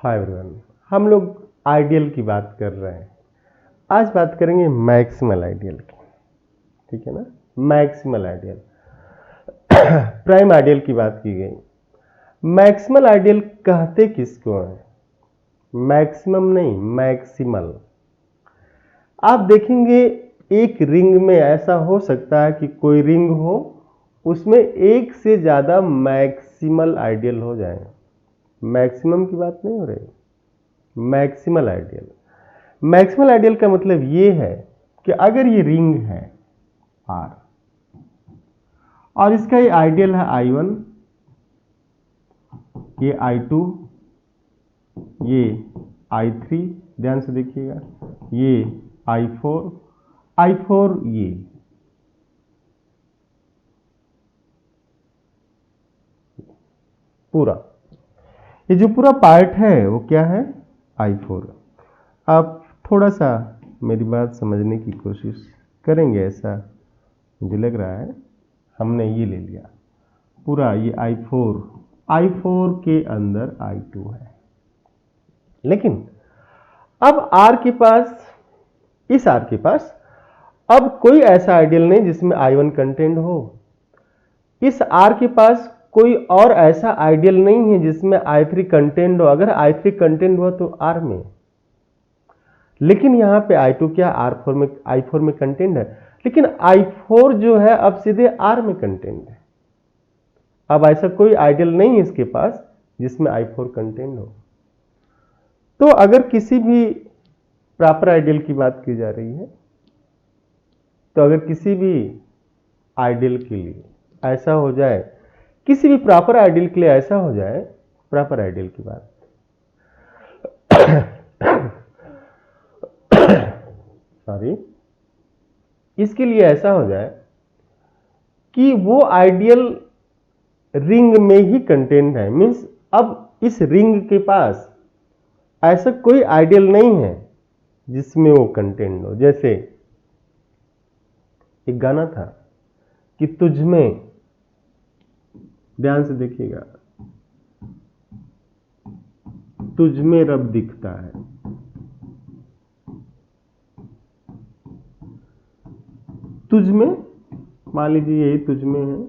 Hi everyone, हम लोग ideal की बात कर रहे हैं। आज बात करेंगे मैक्सिमल आइडियल की, ठीक है ना। मैक्सिमल आइडियल प्राइम आइडियल की बात की गई। मैक्सिमल आइडियल कहते किसको हैं? मैक्सिमम नहीं, मैक्सिमल। आप देखेंगे एक रिंग में ऐसा हो सकता है कि कोई रिंग हो, उसमें एक से ज्यादा मैक्सिमल आइडियल हो जाए। मैक्सिमम की बात नहीं हो रही, मैक्सिमल आइडियल। मैक्सिमल आइडियल का मतलब ये है कि अगर ये रिंग है R और इसका ये आइडियल है I1, ये I2, ये I3, ध्यान से देखिएगा, ये I4 ये पूरा, ये जो पूरा पार्ट है वो क्या है? I4। आप थोड़ा सा मेरी बात समझने की कोशिश करेंगे, ऐसा मुझे लग रहा है। हमने ये ले लिया पूरा, ये I4 के अंदर I2 है, लेकिन अब R के पास, इस R के पास अब कोई ऐसा आइडियल नहीं जिसमें I1 कंटेंट हो। इस R के पास कोई और ऐसा आइडियल नहीं है जिसमें I3 कंटेंट हो। अगर I3 कंटेंट हुआ तो R में, लेकिन यहां पे I2 क्या I4 में कंटेंट है, लेकिन I4 जो है अब सीधे R में कंटेंट है। अब ऐसा कोई आइडियल नहीं है इसके पास जिसमें I4 कंटेंट हो। तो अगर किसी भी प्रॉपर आइडियल की बात की जा रही है, तो अगर किसी भी आइडियल के लिए ऐसा हो जाए, किसी भी प्रॉपर आइडियल के लिए ऐसा हो जाए, प्रॉपर आइडियल की बात सॉरी, इसके लिए ऐसा हो जाए कि वो आइडियल रिंग में ही कंटेंट है। मींस अब इस रिंग के पास ऐसा कोई आइडियल नहीं है जिसमें वो कंटेंट हो। जैसे एक गाना था कि तुझ में, ध्यान से देखिएगा, तुझ में रब दिखता है। तुझ में, मान लीजिए यही तुझ में है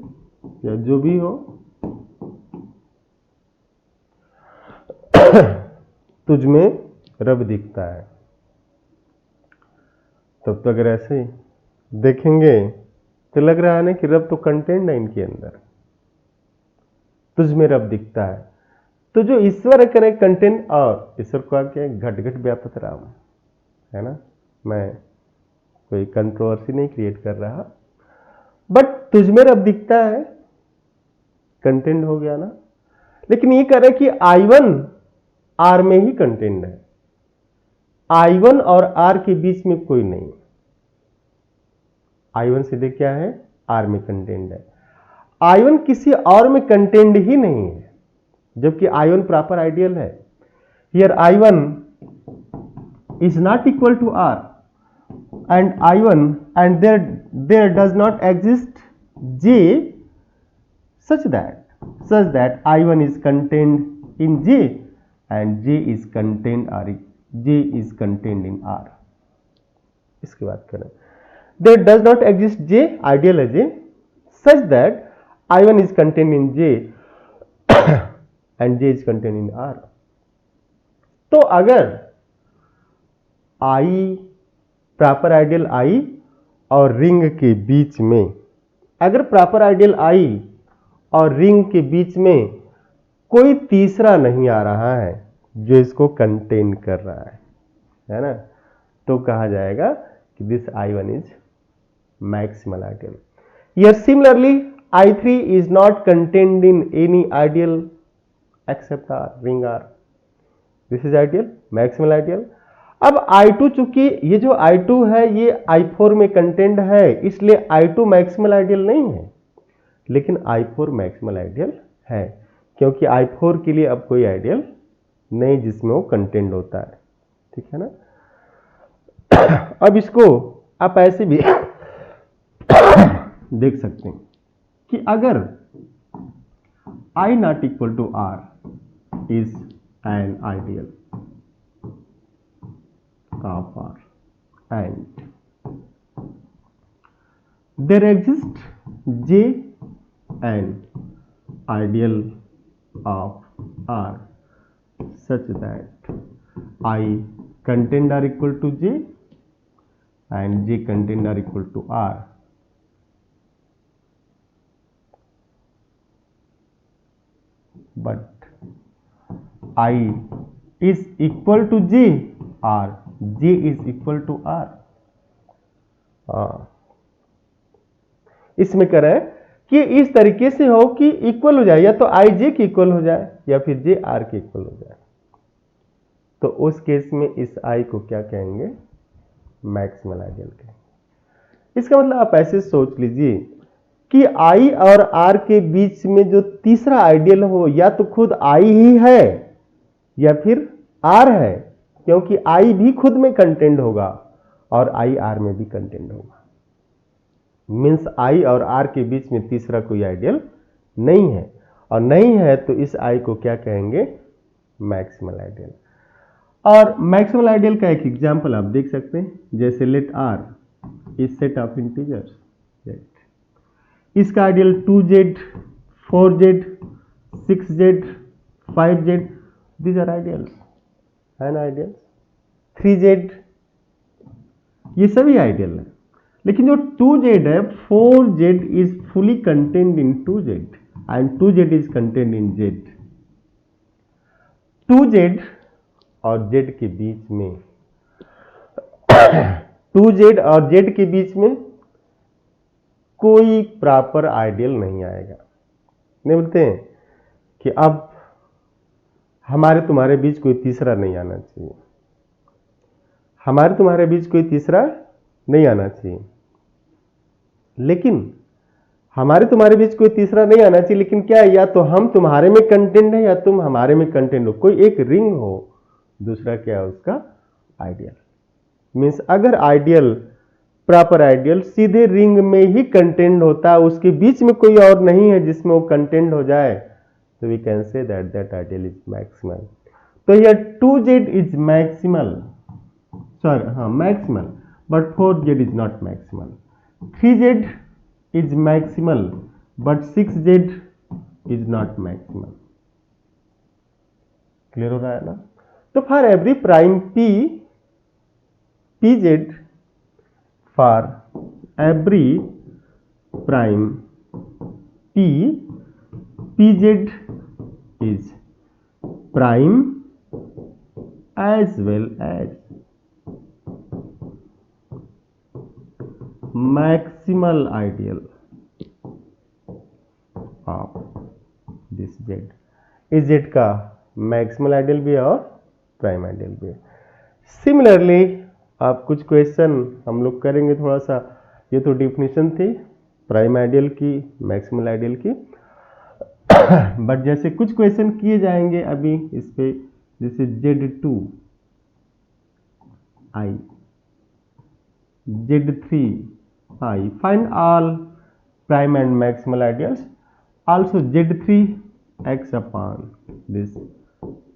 या जो भी हो, तुझ में रब दिखता है। तब तो अगर ऐसे देखेंगे तो लग रहा है ना कि रब तो कंटेंट है इनके अंदर। तुझ में रब दिखता है, तो जो ईश्वर करे कंटेंट, और ईश्वर को क्या घट घट व्यापक राम है ना। मैं कोई कंट्रोवर्सी नहीं क्रिएट कर रहा, बट तुझ में रब दिखता है कंटेंट हो गया ना। लेकिन ये कह रहे कि I1 R में ही कंटेंट है, I1 और R के बीच में कोई नहीं। I1 सीधे क्या है? R में कंटेंट है। I1 किसी और में कंटेंट ही नहीं है, जबकि I1 प्रॉपर आइडियल है। Here I1 is not equal to R and I1, and there does not exist J such that I1 is contained in J and J is contained in R। इसकी बात करें, there does not exist J, ideal है J, such that I1 is contained in J and J is contained in R। तो अगर I, proper ideal I और ring के बीच में, अगर प्रॉपर आइडियल I और रिंग के बीच में कोई तीसरा नहीं आ रहा है जो इसको कंटेन कर रहा है ना, तो कहा जाएगा कि this I1 is maximal ideal. Here similarly I3 is not contained in any ideal except R, ring R। This is ideal, maximal ideal। अब I2, चूंकि ये जो I2 है ये I4 में कंटेंट है, इसलिए I2 मैक्सिमल आइडियल नहीं है, लेकिन I4 मैक्सिमल आइडियल है, क्योंकи I4 के लिए अब कोई आइडियल नहीं जिसमें वो कंटेंट होता है, ठीक है ना। अब इसको आप ऐसे भी देख सकते हैं कि अगर I not equal to R is an ideal of R, and there exists J an ideal of R such that I content are equal to J and J content are equal to R. But I is equal to J or J is equal to R. इसमें कह रहे हैं कि इस तरीके से हो कि इक्वल हो जाए, या तो आई जे के इक्वल हो जाए या फिर जे आर के इक्वल हो जाए। तो उस केस में इस आई को क्या कहेंगे? मैक्सिमल आइडियल कहेंगे। इसका मतलब आप ऐसे सोच लीजिए कि आई और आर के बीच में जो तीसरा आइडियल हो या तो खुद आई ही है या फिर आर है, क्योंकि आई भी खुद में कंटेंट होगा और आई आर में भी कंटेंट होगा। मीन्स आई और आर के बीच में तीसरा कोई आइडियल नहीं है, और नहीं है तो इस आई को क्या कहेंगे? Maximal ideal. और मैक्सिमल आइडियल का एक एग्जांपल आप देख सकते हैं, जैसे let R is set of integers Z, इसका ideal 2z, 4z, 6z, 5z, these are ideals and ideals, 3z, ये सभी आइडियल है। लेकिन जो 2z है, 4z is fully contained in 2z and 2z is contained in z। 2z और z के बीच में 2z और z के बीच में कोई प्रॉपर आइडियल नहीं आएगा। नहीं बोलते हैं कि अब हमारे तुम्हारे बीच कोई तीसरा नहीं आना चाहिए, हमारे तुम्हारे बीच कोई तीसरा नहीं आना चाहिए। लेकिन हमारे तुम्हारे बीच कोई तीसरा नहीं आना चाहिए, लेकिन क्या है, या तो हम तुम्हारे में कंटेंट है या तुम हमारे में कंटेंट हो, कोई एक रिंग हो, दूसरा क्या है उसका आइडियल। मीन्स अगर आइडियल, प्रॉपर आइडियल सीधे रिंग में ही कंटेंट होता है, उसके बीच में कोई और नहीं है जिसमें वो कंटेंट हो जाए, तो we can say that that ideal is maximal. तो here 2z is maximal, maximal, but 4z is not maximal. 3z is maximal but 6z is not maximal। Clear हो रहा है ना? तो for every prime p, pz, for every prime p, pz is prime as well as maximal ideal of this z। इस z का maximal ideal भी है और प्राइम आइडियल भी है। सिमिलरली आप कुछ क्वेश्चन हम लोग करेंगे थोड़ा सा, ये तो डिफिनेशन थी प्राइम आइडियल की, मैक्सिमल आइडियल की, बट जैसे कुछ क्वेश्चन किए जाएंगे अभी इस पे, जैसे z2 i, z3 I, find all prime and maximal ideals, also z3 x upon this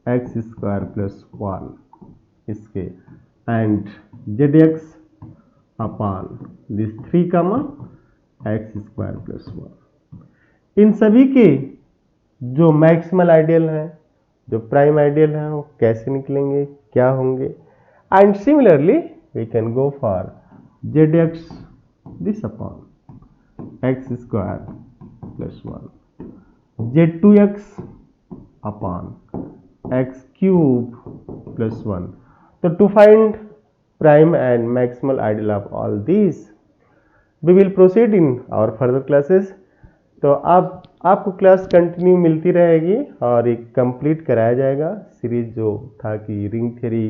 x square plus 1 इसके, and zx upon this 3 comma x square plus 1। इन सभी के जो मैक्सिमल आइडियल हैं, जो प्राइम आइडियल हैं, वो कैसे निकलेंगे, क्या होंगे। And similarly we can go for zx this upon x square plus 1, z2x upon x cube plus 1। So to find prime and maximal ideal of all these, we will proceed in our further classes। तो आपको class continue मिलती रहेगी और एक complete कराया जाएगा series जो था कि ring theory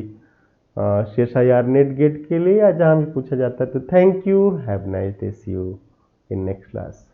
CSIR NET GATE के लिए या जहाँ भी पूछा जाता है। तो thank you, have nice day, see you in next class.